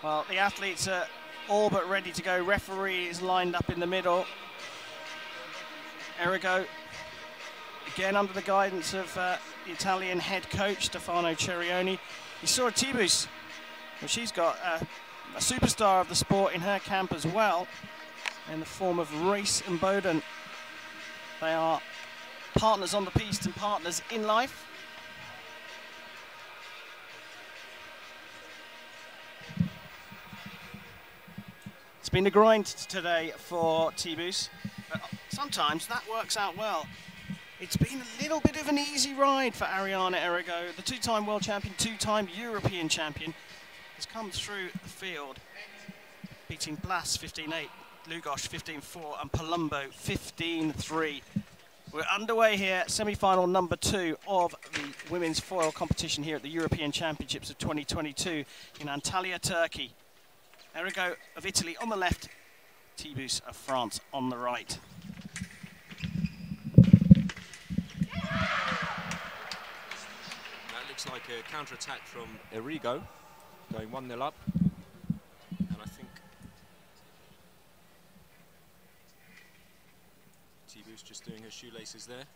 Well, the athletes are all but ready to go. Referee is lined up in the middle. ERRIGO, again under the guidance of the Italian head coach, Stefano Cerioni. You saw THIBUS, well, she's got a superstar of the sport in her camp as well, in the form of Race and Bowden. They are partners on the piste and partners in life. It's been a grind today for THIBUS, but sometimes that works out well. It's been a little bit of an easy ride for Ariana ERRIGO. The two-time world champion, two-time European champion, has come through the field, beating Blas 15-8, Lugos 15-4, and Palumbo 15-3. We're underway here, semi-final number 2 of the women's foil competition here at the European Championships of 2022 in Antalya, Turkey. ERRIGO of Italy on the left, THIBUS of France on the right. That looks like a counter-attack from ERRIGO, going 1-0 up. And I think THIBUS just doing her shoelaces there.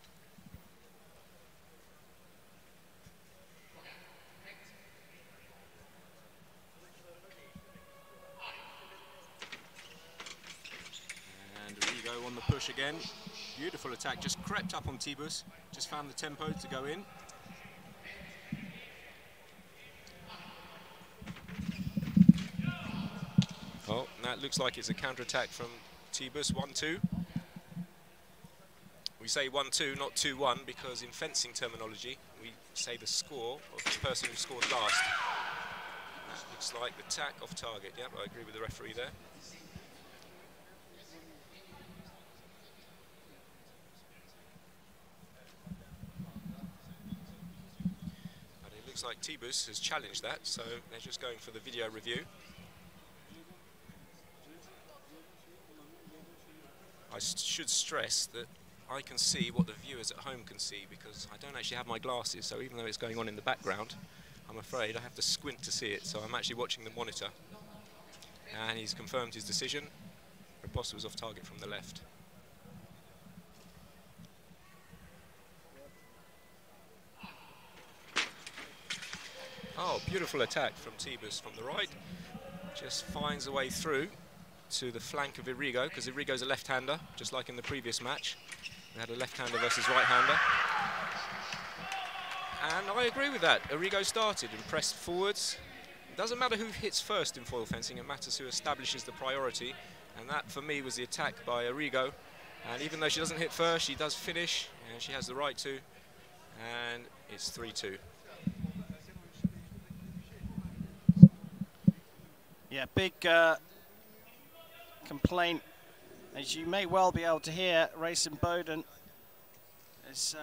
On the push again, beautiful attack, just crept up on THIBUS, just found the tempo to go in. Oh, that looks like it's a counter-attack from THIBUS, 1-2. We say 1-2, not 2-1, because in fencing terminology, we say the score of the person who scored last. That looks like the tack off target. Yep, I agree with the referee there. Looks like THIBUS has challenged that, so they're just going for the video review. I should stress that I can see what the viewers at home can see because I don't actually have my glasses, so even though it's going on in the background, I'm afraid I have to squint to see it, so I'm actually watching the monitor. And he's confirmed his decision. Raposa was off target from the left. Oh, beautiful attack from THIBUS from the right. Just finds a way through to the flank of ERRIGO, because ERRIGO's a left-hander, just like in the previous match. We had a left-hander versus right-hander. And I agree with that. ERRIGO started and pressed forwards. It doesn't matter who hits first in foil fencing, it matters who establishes the priority. And that, for me, was the attack by ERRIGO. And even though she doesn't hit first, she does finish, and she has the right to. And it's 3-2. Yeah, big complaint, as you may well be able to hear. Race and Bowden is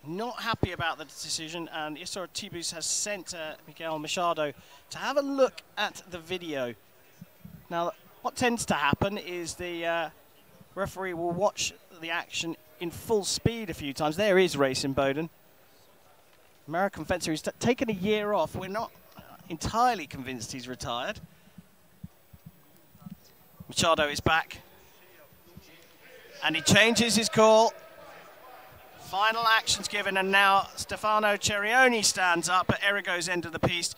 not happy about the decision, and Isor THIBUS has sent Miguel Machado to have a look at the video. Now, what tends to happen is the referee will watch the action in full speed a few times. There is Race and Bowden, American fencer who's taken a year off. We're not entirely convinced he's retired. Machado is back, and he changes his call. Final action's given, and now Stefano Cerioni stands up at ERRIGO's end of the piece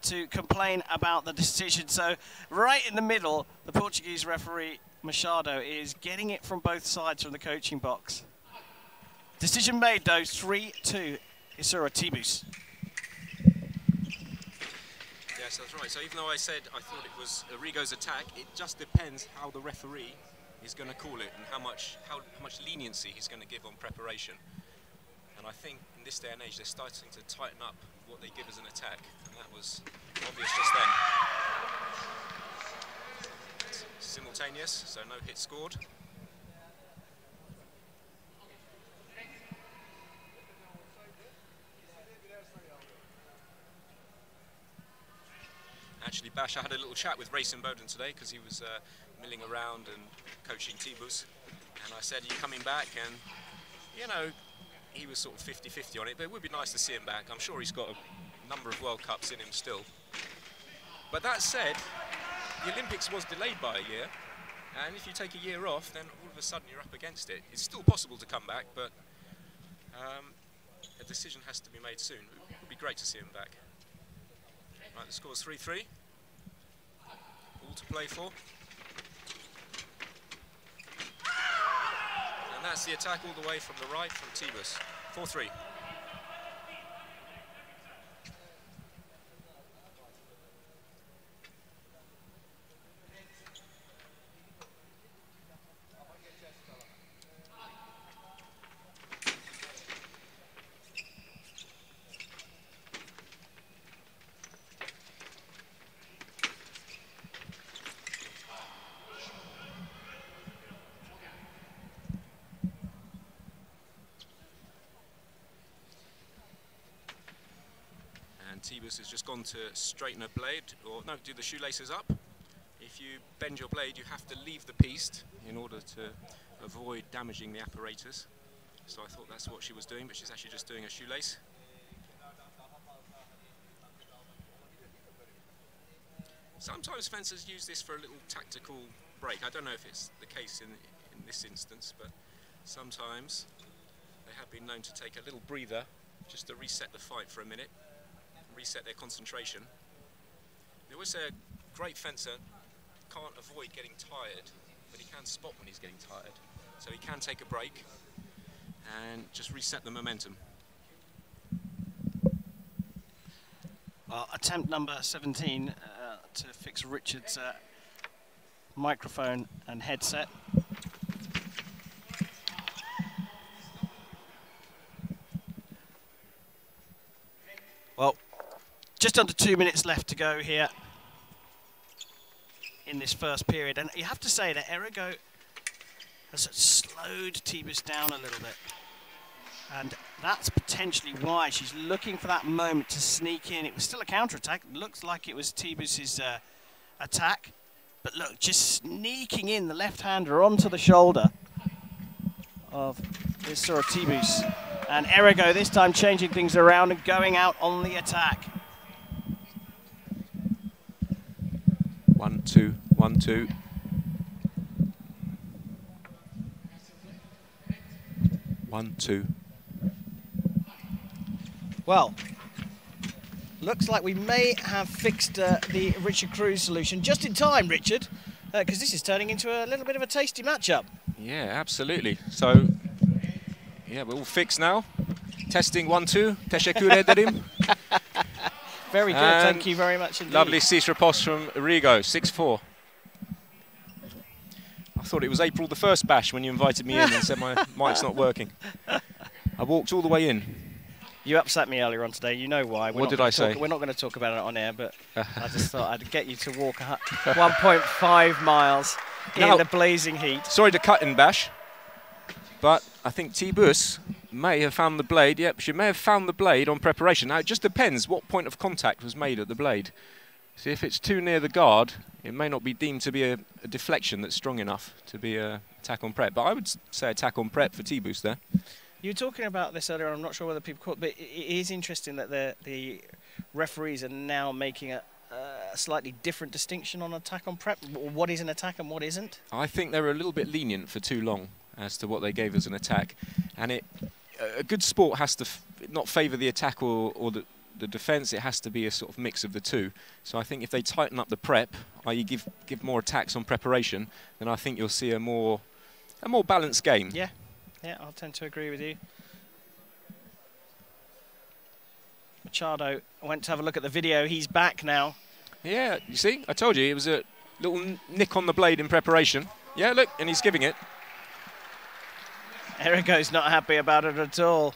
to complain about the decision. So right in the middle, the Portuguese referee Machado is getting it from both sides from the coaching box. Decision made though, 3-2, Isura THIBUS. Yes, that's right. So even though I said I thought it was ERRIGO's attack, it just depends how the referee is going to call it and how much leniency he's going to give on preparation. And I think in this day and age they're starting to tighten up what they give as an attack, and that was obvious just then. It's simultaneous, so no hit scored. Actually, Bash, I had a little chat with Race and Bowden today because he was milling around and coaching THIBUS, and I said, are you coming back? And, you know, he was sort of 50-50 on it, but it would be nice to see him back. I'm sure he's got a number of World Cups in him still. But that said, the Olympics was delayed by a year, and if you take a year off, then all of a sudden you're up against it. It's still possible to come back, but a decision has to be made soon. It would be great to see him back. Right, the score's 3-3. All to play for. And that's the attack all the way from the right from THIBUS. 4-3. THIBUS has just gone to straighten a blade, or no, do the shoelaces up. If you bend your blade, you have to leave the piece in order to avoid damaging the apparatus. So I thought that's what she was doing, but she's actually just doing a shoelace. Sometimes fencers use this for a little tactical break. I don't know if it's the case in this instance, but sometimes they have been known to take a little breather just to reset the fight for a minute. Reset their concentration. They always say a great fencer can't avoid getting tired, but he can spot when he's getting tired. So he can take a break and just reset the momentum. Well, attempt number 17 to fix Richard's microphone and headset. Well, just under 2 minutes left to go here in this first period, and you have to say that ERRIGO has slowed THIBUS down a little bit, and that's potentially why she's looking for that moment to sneak in. It was still a counter-attack. Looks like it was THIBUS's attack, but look, just sneaking in the left-hander onto the shoulder of this sort of THIBUS, and ERRIGO this time changing things around and going out on the attack. 1-2, 1-2. Well, looks like we may have fixed the Richard Cruz solution just in time, Richard, because this is turning into a little bit of a tasty matchup. Yeah, absolutely. So, yeah, we're all fixed now. Testing 1-2. Teşekkür ederim. Very good, and thank you very much indeed. Lovely cease riposte from ERRIGO, 6-4. I thought it was April the 1st bash when you invited me in and said my mic's not working. I walked all the way in. You upset me earlier on today, you know why. What did I say? We're not going to talk about it on air, but I just thought I'd get you to walk 1.5 miles in the blazing heat. Sorry to cut in, Bash, but I think THIBUS may have found the blade. Yep, she may have found the blade on preparation. Now, it just depends what point of contact was made at the blade. See, if it's too near the guard, it may not be deemed to be a deflection that's strong enough to be an attack on prep. But I would say attack on prep for THIBUS there. You were talking about this earlier, I'm not sure whether people caught, but it is interesting that the referees are now making a slightly different distinction on attack on prep. What is an attack and what isn't? I think they were a little bit lenient for too long as to what they gave as an attack. And a good sport has to not favour the attack or the defence. It has to be a sort of mix of the two. So I think if they tighten up the prep, i.e. give more attacks on preparation, then I think you'll see a more balanced game. Yeah. Yeah, I'll tend to agree with you. Machado went to have a look at the video. He's back now. Yeah, you see? I told you, it was a little nick on the blade in preparation. Yeah, look, and he's giving it. ERRIGO's not happy about it at all.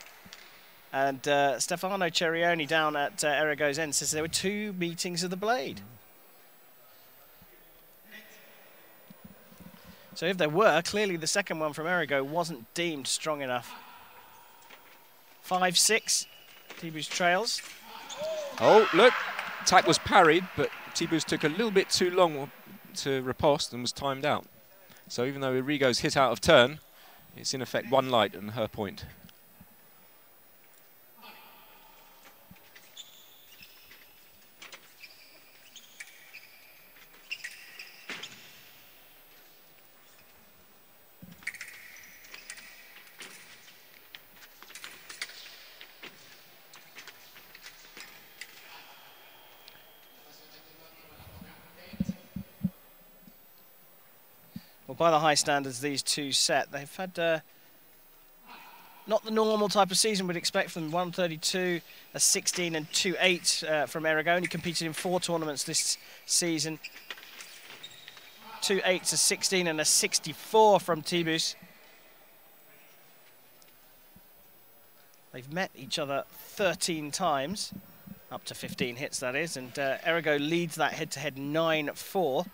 And Stefano Cerioni down at ERRIGO's end says there were 2 meetings of the blade. So if there were, clearly the second one from ERRIGO wasn't deemed strong enough. 5-6, THIBUS trails. Oh, look, attack was parried, but THIBUS took a little bit too long to riposte and was timed out. So even though ERRIGO's hit out of turn, it's in effect 1 light and her point. by the high standards these two set, they've had not the normal type of season we'd expect from 132, a 16 and 2.8 from ERRIGO. Only competed in 4 tournaments this season. 2 8s, a 16 and a 64 from THIBUS. They've met each other 13 times, up to 15 hits that is, and ERRIGO leads that head-to-head 9-4.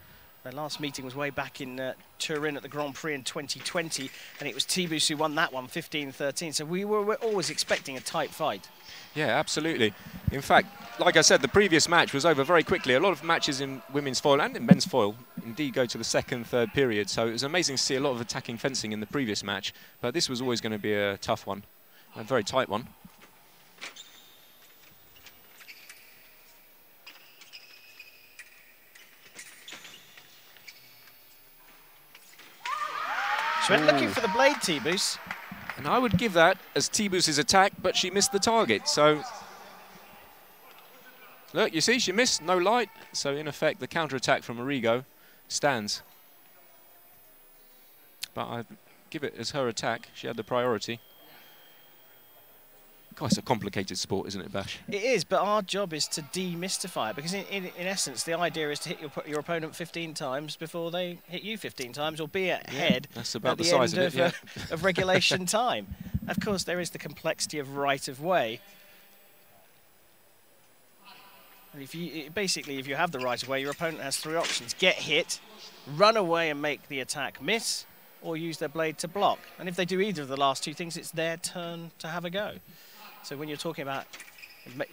Their last meeting was way back in Turin at the Grand Prix in 2020, and it was THIBUS who won that one 15-13. So we're always expecting a tight fight. Yeah, absolutely. In fact, like I said, the previous match was over very quickly. A lot of matches in women's foil and in men's foil indeed go to the second, third period. So it was amazing to see a lot of attacking fencing in the previous match. But this was always going to be a tough one, a very tight one. She went looking for the blade, THIBUS. And I would give that as THIBUS' attack, but she missed the target. So, look, you see, she missed, no light. So, in effect, the counter-attack from ERRIGO stands. But I give it as her attack. She had the priority. God, it's a complicated sport, isn't it, Bash? It is, but our job is to demystify it, because in essence, the idea is to hit your opponent 15 times before they hit you 15 times, or be ahead that's about at the the size end of it, of regulation time. Of course, there is the complexity of right of way. And if you have the right of way, your opponent has 3 options: get hit, run away and make the attack miss, or use their blade to block. And if they do either of the last 2 things, it's their turn to have a go. So when you're talking about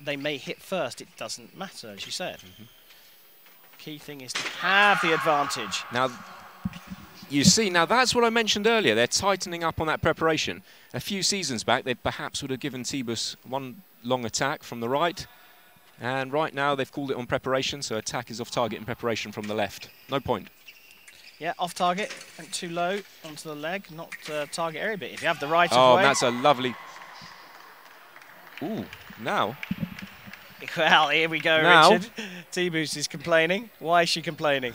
they may hit first, it doesn't matter, as you said. Key thing is to have the advantage. Now, you see, now that's what I mentioned earlier. They're tightening up on that preparation. A few seasons back, they perhaps would have given THIBUS one long attack from the right. And right now, they've called it on preparation, so attack is off target in preparation from the left. No point. Yeah, off target and too low onto the leg, not target area. But if you have the right of way... Oh, that's a lovely... Ooh, now. Well, here we go, now, Richard. THIBUS is complaining. Why is she complaining?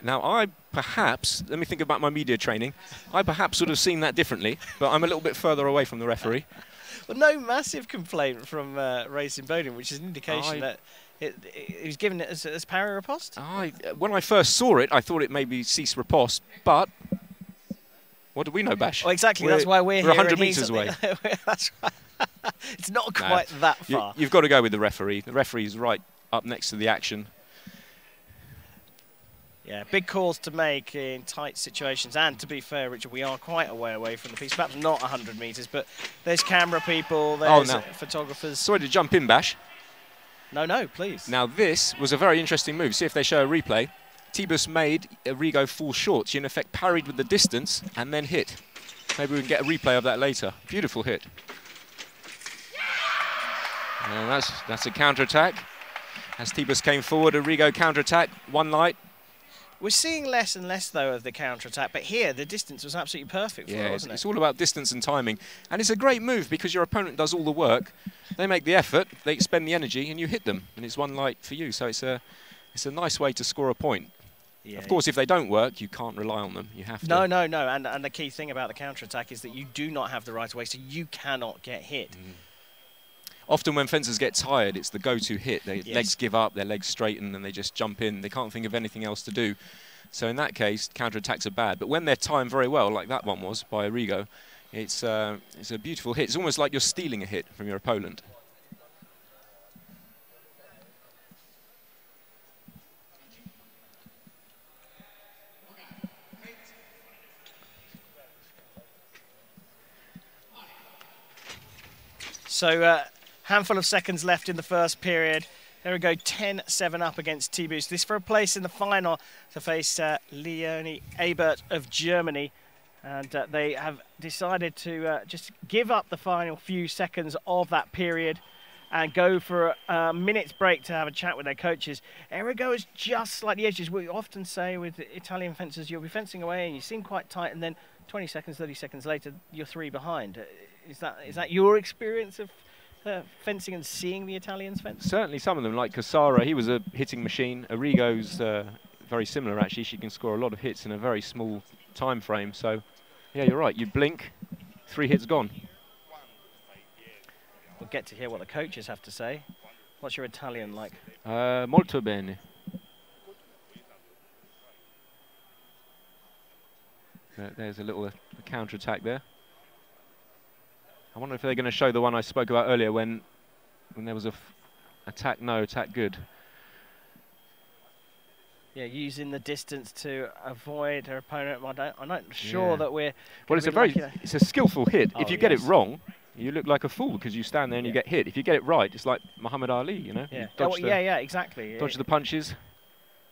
Now, I perhaps, let me think about my media training, I perhaps would have seen that differently, but I'm a little bit further away from the referee. Well, no massive complaint from Racing PODIUM, which is an indication that he was given it as pari riposte. When I first saw it, I thought it maybe cease riposte, but what do we know, Bash? Well, exactly, that's why we're here. We're 100 metres away. That's right. It's not quite that far. You've got to go with the referee. The referee's right up next to the action. Yeah, big calls to make in tight situations. And to be fair, Richard, we are quite a way away from the piece. Perhaps not 100 metres, but there's camera people, there's photographers. Sorry to jump in, Bash. No, please. Now, this was a very interesting move. See if they show a replay. THIBUS made ERRIGO fall short. She, in effect, parried with the distance and then hit. Maybe we can get a replay of that later. Beautiful hit. And that's a counter-attack. As THIBUS came forward, ERRIGO counter-attack, one light. We're seeing less and less, though, of the counter-attack, but here the distance was absolutely perfect for her, wasn't it? It's all about distance and timing. And it's a great move because your opponent does all the work. They make the effort, they expend the energy, and you hit them. And it's one light for you, so it's a nice way to score a point. Yeah, of course, if they don't work, you can't rely on them. You have to. No. And the key thing about the counter-attack is that you do not have the right of way, so you cannot get hit. Often when fencers get tired, it's the go-to hit. Their legs give up, their legs straighten, and they just jump in. They can't think of anything else to do. So in that case, counter-attacks are bad. But when they're timed very well, like that one was by ERRIGO, it's a beautiful hit. It's almost like you're stealing a hit from your opponent. So handful of seconds left in the first period. There we go, 10-7 up against THIBUS. This for a place in the final to face Leonie Ebert of Germany. And they have decided to just give up the final few seconds of that period and go for a minute's break to have a chat with their coaches. ERRIGO is just slightly edges. We often say with Italian fencers, you'll be fencing away and you seem quite tight, and then 20 seconds, 30 seconds later, you're 3 behind. Is that your experience of fencing and seeing the Italians fence? Certainly some of them, like Cassara, he was a hitting machine. ERRIGO's very similar actually. She can score a lot of hits in a very small time frame. So, yeah, you're right. You blink, 3 hits gone. We'll get to hear what the coaches have to say. What's your Italian like? Molto bene. There's a little counter-attack there. I wonder if they're going to show the one I spoke about earlier when there was a attack no, attack good. Yeah, using the distance to avoid her opponent. I'm not sure that we're. Well, it's a skillful hit. If you get it wrong, you look like a fool because you stand there and you get hit. If you get it right, it's like Muhammad Ali, you know. Yeah, You exactly. Dodge the punches.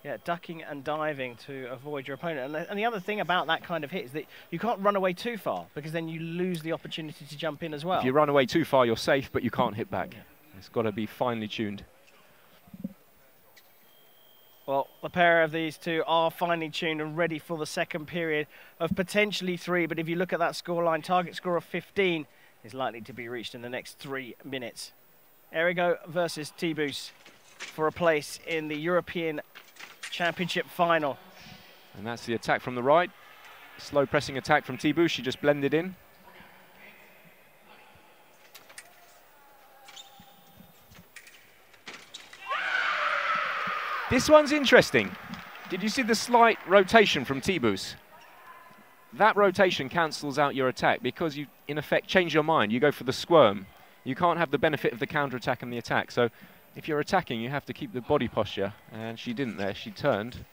Yeah, ducking and diving to avoid your opponent. And the other thing about that kind of hit is that you can't run away too far because then you lose the opportunity to jump in as well. If you run away too far, you're safe, but you can't hit back. Yeah. It's got to be finely tuned. Well, the pair of these two are finely tuned and ready for the second period of potentially 3. But if you look at that scoreline, target score of 15 is likely to be reached in the next 3 minutes. ERRIGO versus THIBUS for a place in the European Championship final. And that's the attack from the right. Slow pressing attack from THIBUS. She just blended in. This one's interesting. Did you see the slight rotation from THIBUS? That rotation cancels out your attack because you, in effect, change your mind. You go for the squirm. You can't have the benefit of the counter-attack and the attack. So if you're attacking, you have to keep the body posture. And she didn't there. She turned.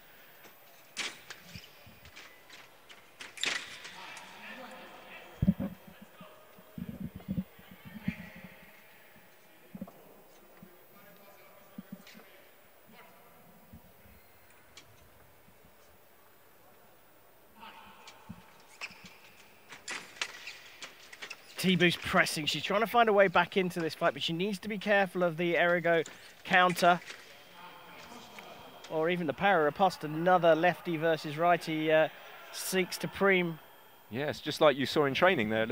THIBUS pressing. She's trying to find a way back into this fight, but she needs to be careful of the ERRIGO counter. Or even the para riposte. Another lefty versus righty seeks to preem. Yes, just like you saw in training there.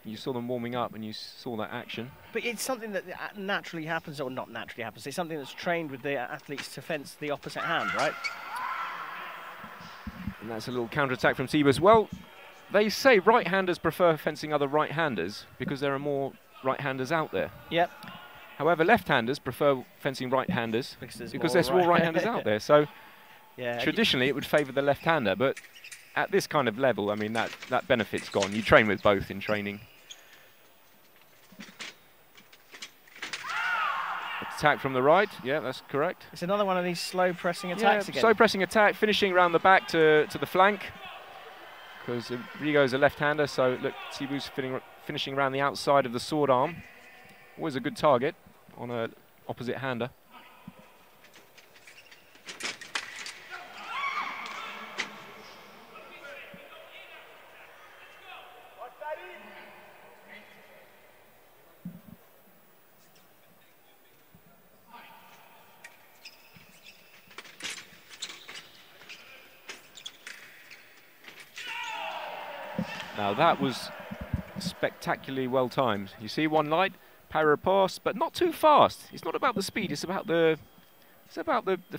You saw them warming up and you saw that action. But it's something that naturally happens, or not naturally happens. It's something that's trained with the athletes to fence the opposite hand, right? And that's a little counter-attack from THIBUS. Well, they say right-handers prefer fencing other right-handers because there are more right-handers out there. Yep. However, left-handers prefer fencing right-handers because there's more right-handers out there. So yeah, traditionally it would favour the left-hander, but at this kind of level, I mean, that benefit's gone. You train with both in training. Attack from the right, yeah, that's correct. It's another one of these slow pressing attacks again. Slow pressing attack, finishing around the back to the flank. Because ERRIGO's a left-hander, so look, THIBUS finishing around the outside of the sword arm. Always a good target on an opposite hander. Now that was spectacularly well timed. You see one light, para riposte, but not too fast. It's not about the speed, it's about the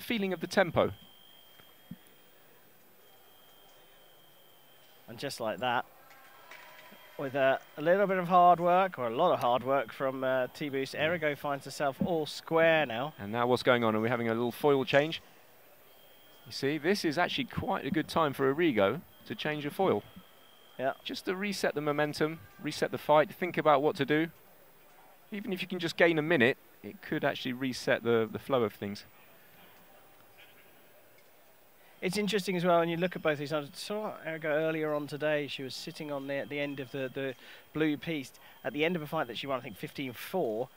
feeling of the tempo. And just like that, with a little bit of hard work, or a lot of hard work from THIBUS, ERRIGO finds herself all square now. And now what's going on? Are we having a little foil change? You see, this is actually quite a good time for ERRIGO to change a foil. Yeah. Just to reset the momentum, reset the fight, think about what to do. Even if you can just gain a minute, it could actually reset the flow of things. It's interesting as well, when you look at both these. I saw ERRIGO earlier on today. She was sitting on at the end of the blue piece at the end of a fight that she won, I think 15-4.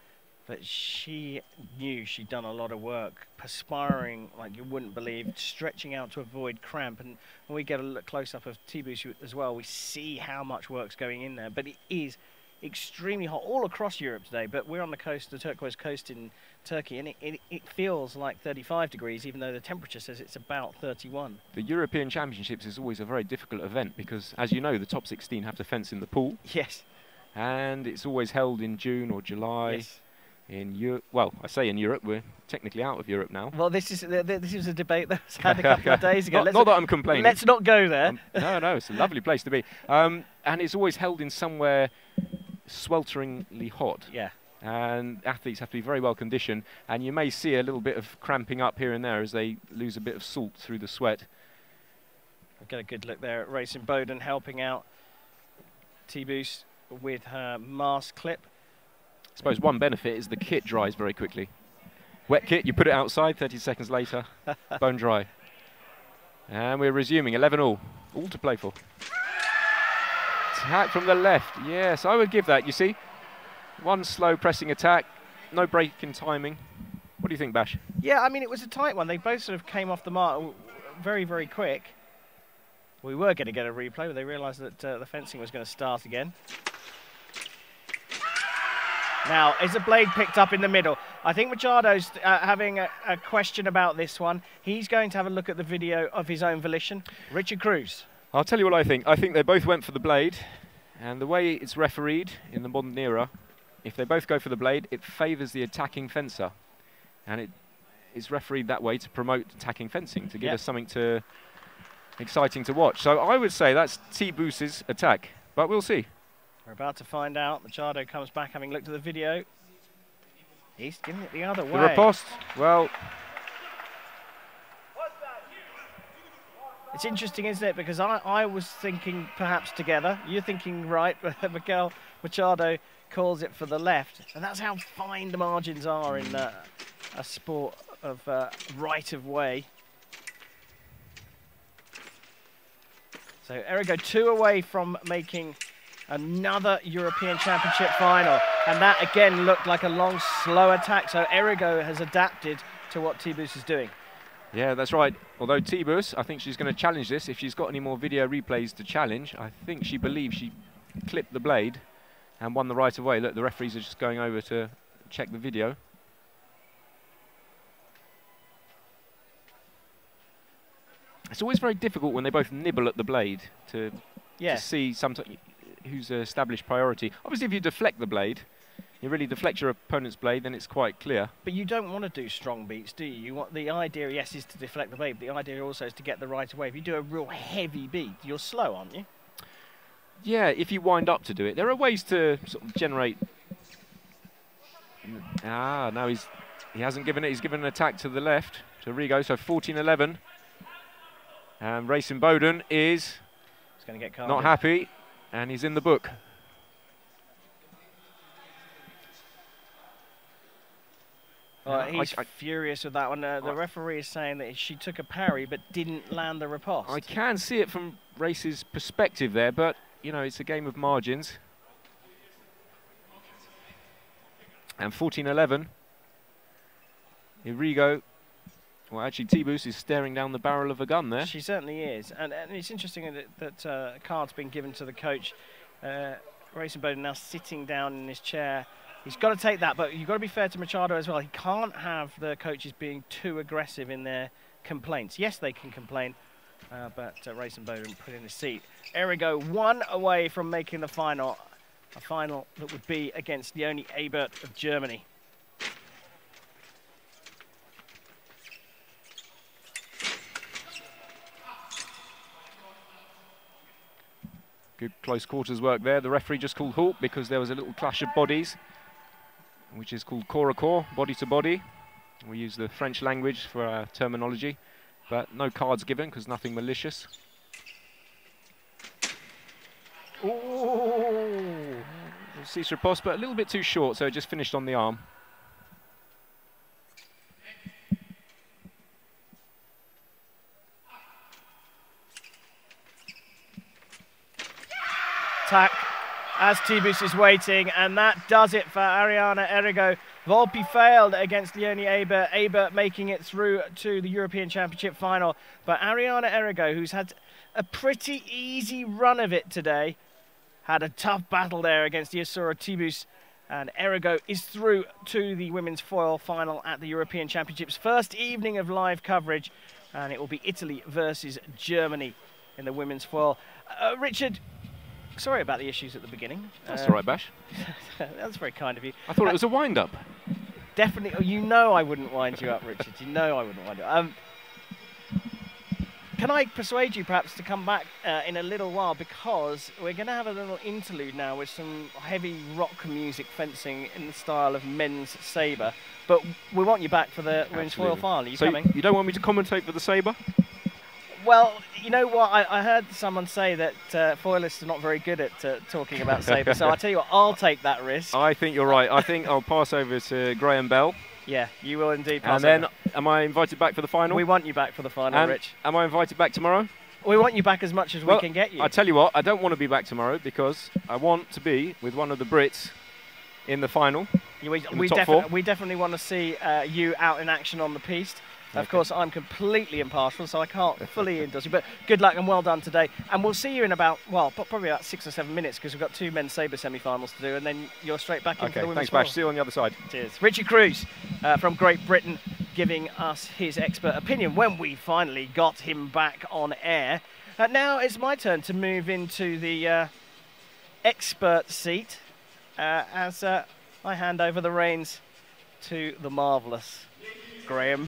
But she knew she'd done a lot of work, perspiring like you wouldn't believe, stretching out to avoid cramp. And when we get a look close-up of THIBUS as well, we see how much work's going in there. But it is extremely hot all across Europe today. But we're on the coast, the turquoise coast in Turkey, and it feels like 35 degrees, even though the temperature says it's about 31. The European Championships is always a very difficult event because, as you know, the top 16 have to fence in the pool. Yes. And it's always held in June or July. Yes. in Europe. Well, I say in Europe, we're technically out of Europe now. Well, this is a debate that was had a couple of days ago. Not that I'm complaining. Let's not go there. No, it's a lovely place to be. And it's always held in somewhere swelteringly hot. Yeah. And athletes have to be very well conditioned, and you may see a little bit of cramping up here and there as they lose a bit of salt through the sweat. I've got a good look there at Racing Bowden helping out THIBUS with her mask clip. I suppose one benefit is the kit dries very quickly. Wet kit, you put it outside, 30 seconds later, bone dry. And we're resuming, 11-all, all to play for. Attack from the left, yes, I would give that, you see. One slow pressing attack, no break in timing. What do you think, Bash? Yeah, I mean, it was a tight one. They both sort of came off the mark very, very quick. We were going to get a replay, but they realised that the fencing was going to start again. Now, is a blade picked up in the middle? I think Machado's having a question about this one. He's going to have a look at the video of his own volition. Richard Cruz. I'll tell you what I think. I think they both went for the blade, and the way it's refereed in the modern era, if they both go for the blade, it favours the attacking fencer. And it's refereed that way to promote attacking fencing, to give us something exciting to watch. So I would say that's THIBUS's attack, but we'll see. We're about to find out. Machado comes back having looked at the video. He's giving it the other way. The riposte, well... It's interesting, isn't it? Because I was thinking perhaps together. You're thinking right, but Miguel Machado calls it for the left. And that's how fine the margins are in a sport of right-of-way. So ERRIGO 2 away from making another European Championship final. And that, again, looked like a long, slow attack. So ERRIGO has adapted to what THIBUS is doing. Yeah, that's right. Although THIBUS, I think she's going to challenge this. If she's got any more video replays to challenge, I think she believes she clipped the blade and won the right of way. Look, the referees are just going over to check the video. It's always very difficult when they both nibble at the blade to see who's established priority. Obviously, if you deflect the blade, you really deflect your opponent's blade, then it's quite clear. But you don't want to do strong beats, do you? You want the idea, yes, is to deflect the blade, but the idea also is to get the right of way. If you do a real heavy beat, you're slow, aren't you? Yeah, if you wind up to do it. There are ways to sort of generate... no, he hasn't given it. He's given an attack to the left, to ERRIGO, so 14-11. And Racing Bowden is not happy, and he's in the book. He's furious with that one. The referee is saying that she took a parry but didn't land the riposte. I can see it from Race's perspective there, but, you know, it's a game of margins. And 14-11. ERRIGO, well, actually, THIBUS is staring down the barrel of a gun there. She certainly is. And it's interesting that a card's been given to the coach. Racing Bowden now sitting down in his chair. He's got to take that, but you've got to be fair to Machado as well. He can't have the coaches being too aggressive in their complaints. Yes, they can complain, but Racing Bowden put in his seat. ERRIGO 1 away from making the final, a final that would be against Leonie Ebert of Germany. Good close quarters work there. The referee just called halt because there was a little clash of bodies, which is called corps à corps, body to body. We use the French language for our terminology, but no cards given because nothing malicious. Ooh! Cease riposte, but a little bit too short, so it just finished on the arm. Attack as THIBUS is waiting, and that does it for Ariana ERRIGO. Volpi failed against Leonie Ebert, Ebert making it through to the European Championship final. But Ariana ERRIGO, who's had a pretty easy run of it today, had a tough battle there against Iosura THIBUS, and ERRIGO is through to the women's foil final at the European Championships. First evening of live coverage, and it will be Italy versus Germany in the women's foil. Richard, sorry about the issues at the beginning. That's all right, Bash. That's very kind of you. I thought it was a wind-up. Definitely. Oh, you know I wouldn't wind you up, Richard. You know I wouldn't wind you up. Can I persuade you perhaps to come back in a little while, because we're going to have a little interlude now with some heavy rock music fencing in the style of men's sabre. But we want you back for the women's foil final. Are you coming? You don't want me to commentate for the sabre? Well, you know what? I heard someone say that foilists are not very good at talking about sabre. So I tell you what, I'll take that risk. I think you're right. I think I'll pass over to Graham Bell. Yeah, you will indeed pass And over. then, am I invited back for the final? We want you back for the final, and Rich. Am I invited back tomorrow? We want you back as much as we can get you. I tell you what, I don't want to be back tomorrow because I want to be with one of the Brits in the final. We definitely want to see you out in action on the piste. Okay. Of course, I'm completely impartial, so I can't fully endorse you. But good luck and well done today. And we'll see you in about, well, probably about 6 or 7 minutes, because we've got 2 men's sabre semi-finals to do, and then you're straight back into the women's thanks, Bash. See you on the other side. Cheers. Richard Cruz from Great Britain giving us his expert opinion when we finally got him back on air. Now it's my turn to move into the expert seat as I hand over the reins to the marvellous Graham